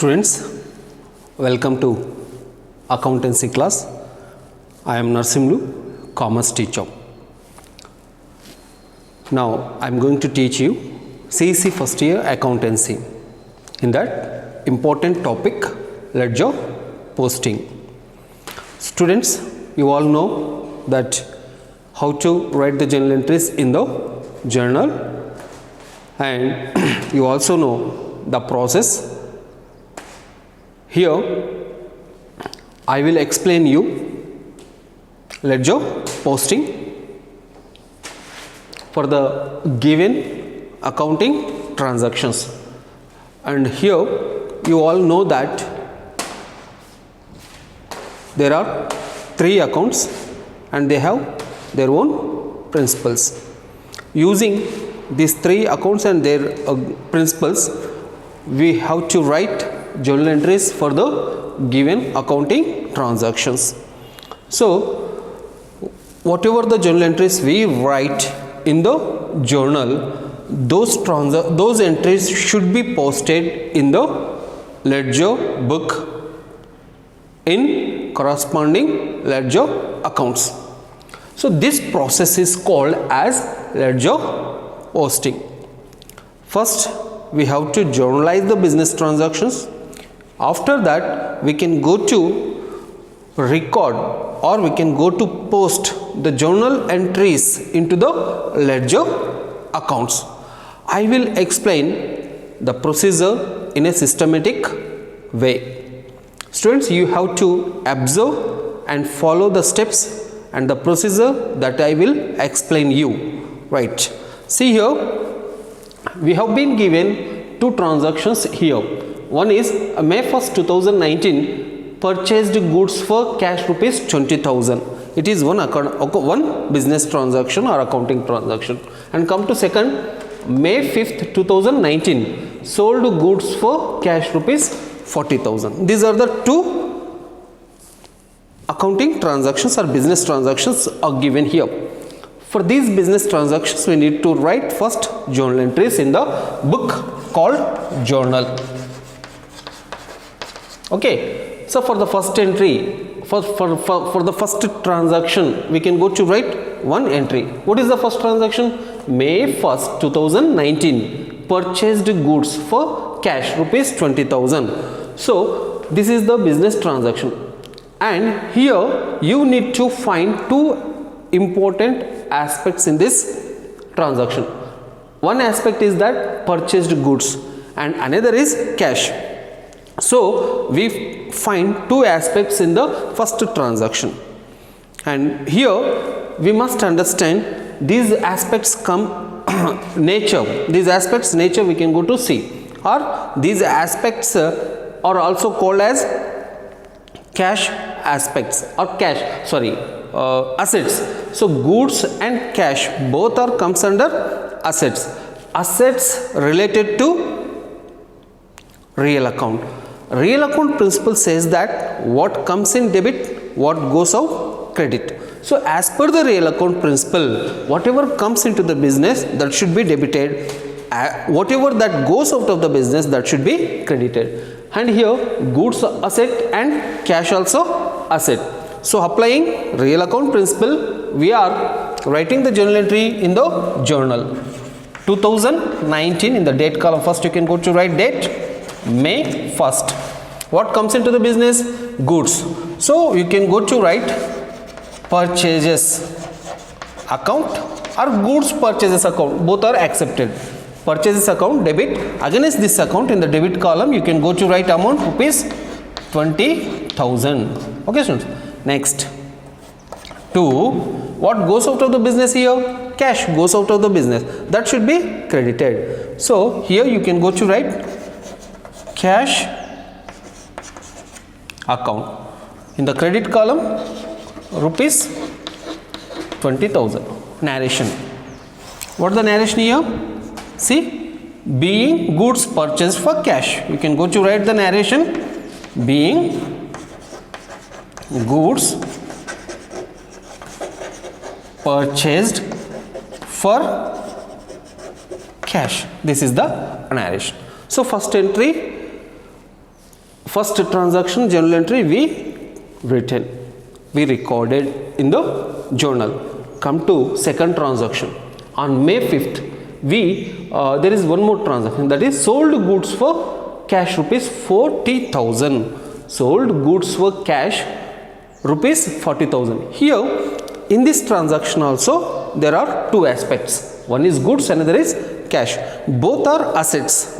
Students, welcome to Accountancy class. I am NARSIMULU, commerce teacher. Now I am going to teach you CEC first year accountancy. In that important topic, ledger posting. Students, you all know that how to write the journal entries in the journal, and you also know the process. Here I will explain you ledger posting for the given accounting transactions, and here you all know that there are three accounts and they have their own principles. Using these three accounts and their principles, we have to write journal entries for the given accounting transactions. So whatever the journal entries we write in the journal, those entries should be posted in the ledger book in corresponding ledger accounts. So this process is called as ledger posting. First, we have to journalize the business transactions. After that, we can go to record, or we can go to post the journal entries into the ledger accounts. I will explain the procedure in a systematic way. Students, you have to observe and follow the steps and the procedure that I will explain you. Right. See here, we have been given two transactions here. One is May 1st 2019 purchased goods for cash rupees 20,000. It is one business transaction or accounting transaction. And come to second, May 5th 2019 sold goods for cash rupees 40,000. These are the two accounting transactions or business transactions are given here. For these business transactions, we need to write first journal entries in the book called journal. Okay, so for the first entry, for the first transaction, we can go to write one entry. What is the first transaction? May 1st 2019 purchased goods for cash rupees 20,000. So this is the business transaction, and here you need to find two important aspects in this transaction. One aspect is that purchased goods and another is cash. So we find two aspects in the first transaction, and here we must understand these aspects come nature. These aspects nature we can go to see, or these aspects are also called as cash aspects or assets. So goods and cash both are comes under assets. Assets related to real account. Real account principle says that what comes in debit, what goes out credit. So as per the real account principle, whatever comes into the business, that should be debited. Whatever that goes out of the business, that should be credited. And here goods asset and cash also asset. So applying real account principle, we are writing the journal entry in the journal 2019 in the date column. First you can go to write date May 1st. What comes into the business? Goods. So you can go to write purchases account or goods purchases account. Both are accepted. Purchases account debit. Against this account in the debit column, you can go to write amount rupees 20,000. Okay, students. Next, 2. What goes out of the business here? Cash goes out of the business. That should be credited. So here you can go to write cash account. In the credit column, rupees 20,000. Narration. What the narration here? See, being goods purchased for cash. You can go to write the narration being goods purchased for cash. This is the narration. So first entry first transaction journal entry we recorded in the journal. Come to second transaction. On May 5th, there is one more transaction, that is sold goods for cash rupees 40,000. Sold goods for cash rupees 40,000. Here in this transaction also there are two aspects. One is goods, another is cash. Both are assets.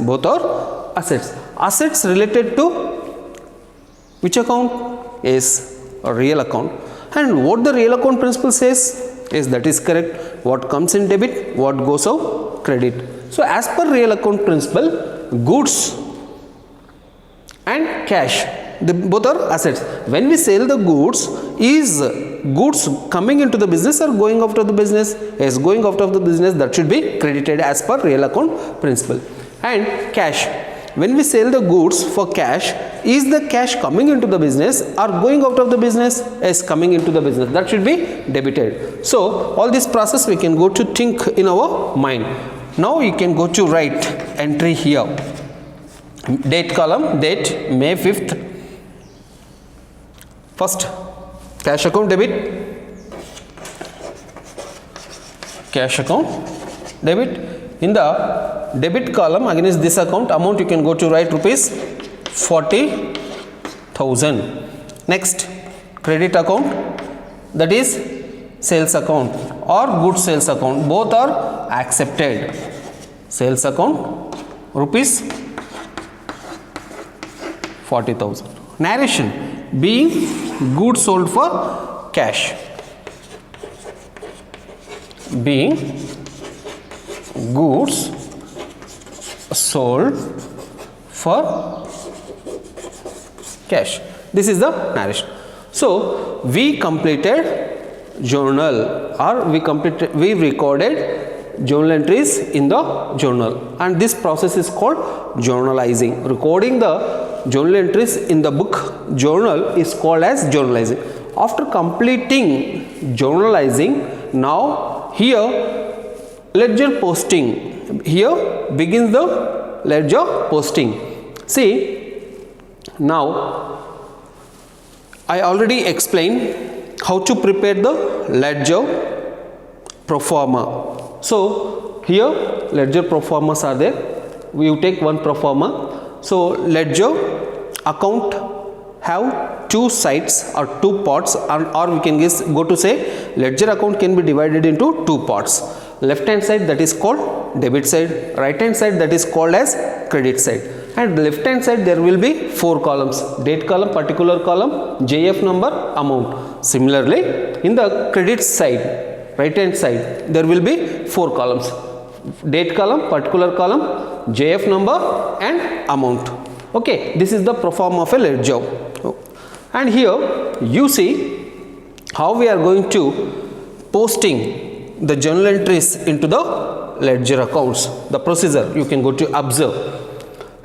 Assets related to which account? Is a real account. And what the real account principle says is that is correct. What comes in debit, what goes out credit. So as per real account principle, goods and cash, both are assets. When we sell the goods, is goods coming into the business or going out of the business? Yes, going out of the business, that should be credited as per real account principle. And cash, when we sell the goods for cash, is the cash coming into the business or going out of the business? Is coming into the business, that should be debited. So all this process we can go to think in our mind. Now you can go to write entry here. Date column, date May 5th. First, cash account debit. Cash account debit. In the debit column against this account, amount you can go to write rupees 40,000. Next, credit account, that is sales account or good sales account, both are accepted. Sales account rupees 40,000. Narration, being goods sold for cash. Being goods sold for cash. This is the narration. So we completed journal, or we recorded journal entries in the journal, and this process is called journalizing. Recording the journal entries in the book journal is called as journalizing. After completing journalizing, now here ledger posting. Here begins the ledger posting. See, now I already explained how to prepare the ledger pro forma. So here ledger pro formas are there. We take one pro forma. So ledger account have two sides or two parts, or we can go to say ledger account can be divided into two parts. Left hand side, that is called debit side, right hand side, that is called as credit side. And left hand side there will be four columns: date column, particular column, JF number, amount. Similarly, in the credit side, right hand side, there will be four columns: date column, particular column, JF number and amount. Okay, this is the pro forma of a ledger. And here you see how we are going to posting the journal entries into the ledger accounts. The procedure you can go to observe.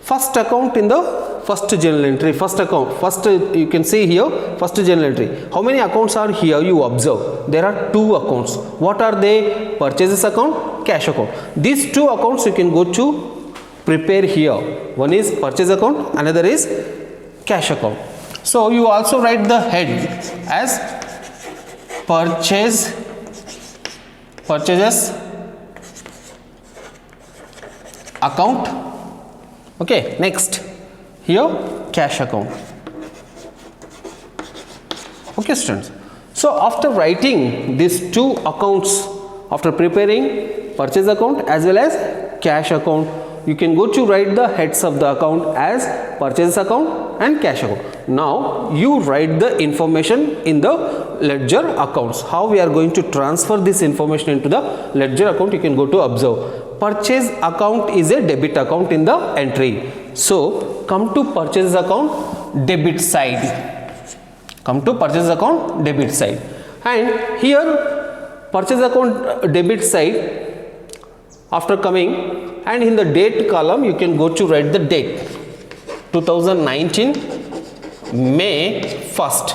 First account in the first journal entry, first account, first you can see here first journal entry. How many accounts are here? You observe. There are two accounts. What are they? Purchases account, cash account. These two accounts you can go to prepare here. One is purchase account, another is cash account. So you also write the head as purchases account. Okay, next here cash account. Okay students, so after writing these two accounts, after preparing purchase account as well as cash account, you can go to write the heads of the account as purchase account and cash account. Now you write the information in the ledger accounts. How we are going to transfer this information into the ledger account, you can go to observe. Purchase account is a debit account in the entry. So come to purchase account debit side. Come to purchase account debit side. And here purchase account debit side, after coming, and in the date column you can go to write the date 2019 May 1st.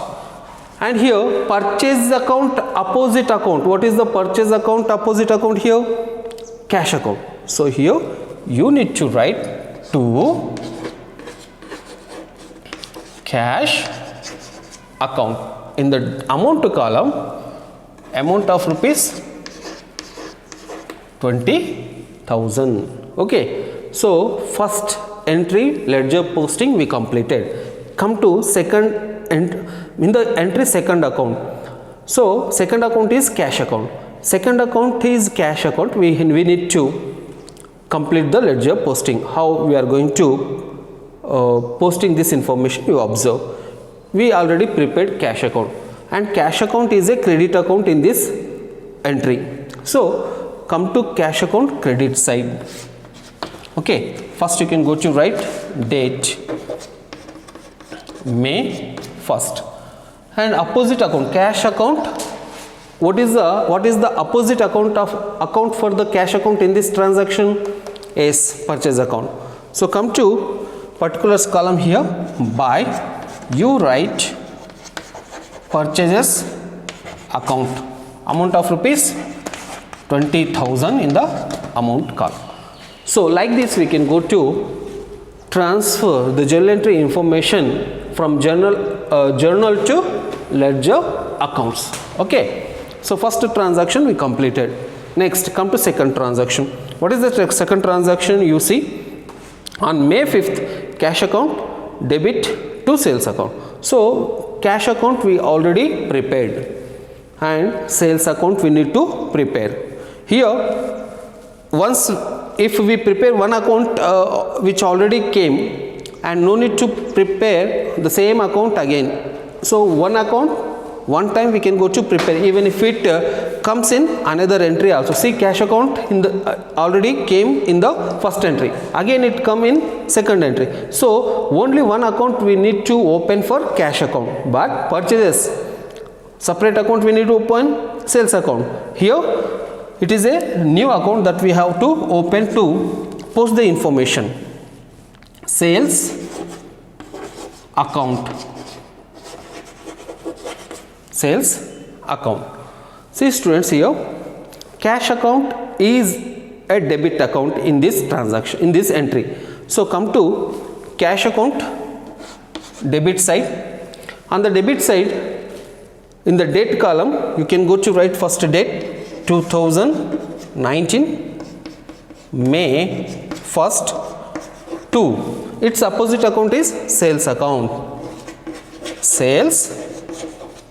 And here purchase account opposite account. What is the purchase account opposite account here? Cash account. So here you need to write to cash account. In the amount column, amount of rupees 20,000. Okay, so first entry ledger posting we completed. Come to second in the entry second account. So second account is cash account. Second account is cash account. We need to complete the ledger posting. How we are going to posting this information, you observe. We already prepared cash account, and cash account is a credit account in this entry. So come to cash account credit side. Okay, first you can go to write date May 1st, and opposite account cash account. What is the opposite account for the cash account in this transaction? Is purchase account. So come to particulars column here. By you write purchases account, amount of rupees 20,000 in the amount column. So like this we can go to transfer the journal entry information from journal to ledger accounts. Okay, so first transaction we completed. Next come to second transaction. What is the second transaction? You see, on May 5th, cash account debit to sales account. So cash account we already prepared, and sales account we need to prepare. Here once if we prepare one account which already came, and no need to prepare the same account again. So one account one time we can go to prepare, even if it comes in another entry also. See, cash account in the already came in the first entry, again it come in second entry. So only one account we need to open for cash account, but purchases separate account we need to open sales account. Here it is a new account that we have to open to post the information. Sales account. Sales account. See students, here cash account is a debit account in this transaction, in this entry. So come to cash account debit side. On the debit side, in the date column you can go to write first date 2019 May 1st to its opposite account is sales account. Sales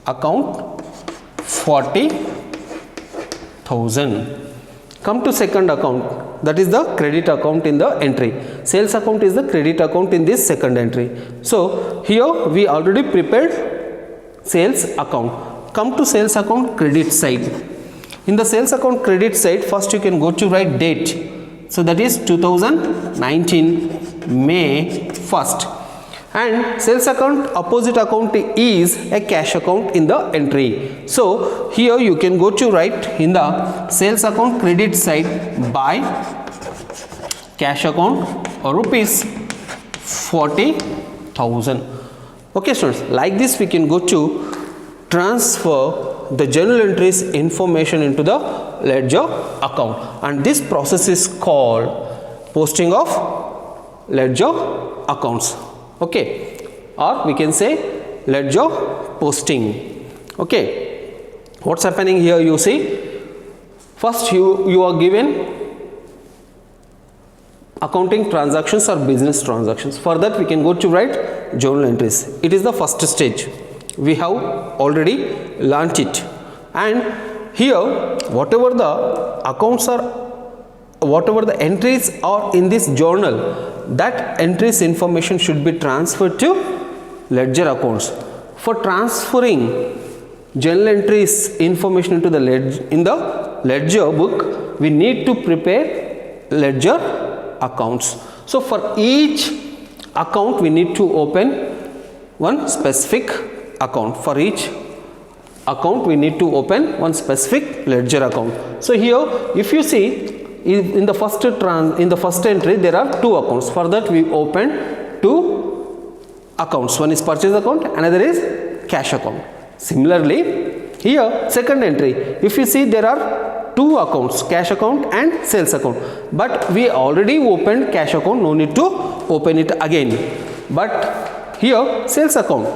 account 40,000. Come to second account, that is the credit account in the entry. Sales account is the credit account in this second entry. So here we already prepared sales account. Come to sales account credit side. In the sales account credit side, first you can go to write date. So that is 2019 May 1st. And sales account opposite account is a cash account in the entry. So here you can go to write in the sales account credit side by cash account rupees 40,000. Okay students, like this we can go to transfer the journal entries information into the ledger account, and this process is called posting of ledger accounts. Okay, or we can say ledger posting. Okay, what's happening here? You see, first you are given accounting transactions or business transactions. For that we can go to write journal entries. It is the first stage. We have already learnt it, and here whatever the accounts are, whatever the entries are in this journal, that entries information should be transferred to ledger accounts. For transferring journal entries information into the ledger book, we need to prepare ledger accounts. So for each account we need to open one specific account. For each account we need to open one specific ledger account. So here if you see, in the first entry there are two accounts. For that we open two accounts. One is purchase account, another is cash account. Similarly here second entry, if you see, there are two accounts, cash account and sales account, but we already opened cash account, no need to open it again. But here sales account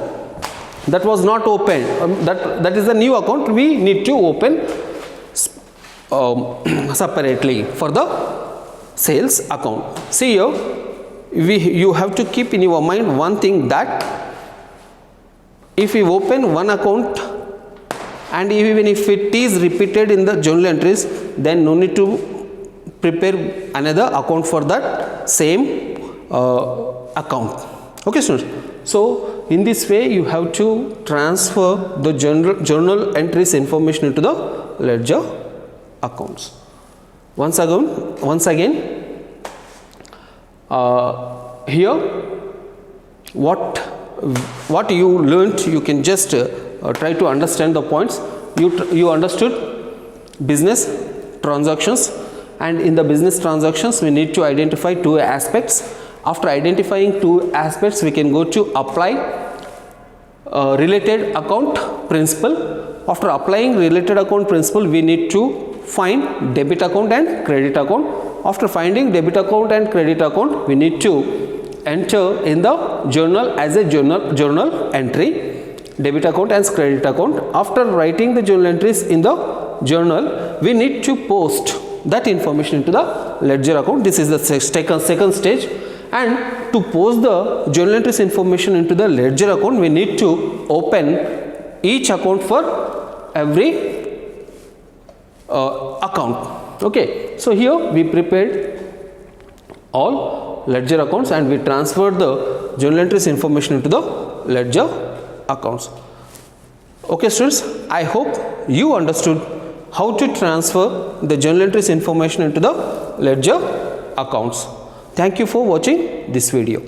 that was not opened, that is a new account we need to open separately for the sales account. See here, you have to keep in your mind one thing, that if we open one account and even if it is repeated in the journal entries, then no need to prepare another account for that same account. Okay students, so in this way you have to transfer the journal entries information into the ledger accounts. Once again here what you learnt, you can just try to understand the points. You understood business transactions, and in the business transactions we need to identify two aspects. After identifying two aspects, we can go to apply related account principle. After applying related account principle, we need to find debit account and credit account. After finding debit account and credit account, we need to enter in the journal as a journal entry, debit account and credit account. After writing the journal entries in the journal, we need to post that information into the ledger account. This is the second stage. And to post the journal entries information into the ledger account, we need to open each account for every account. Okay, so here we prepared all ledger accounts and we transferred the journal entries information into the ledger accounts. Okay students, I hope you understood how to transfer the journal entries information into the ledger accounts. Thank you for watching this video.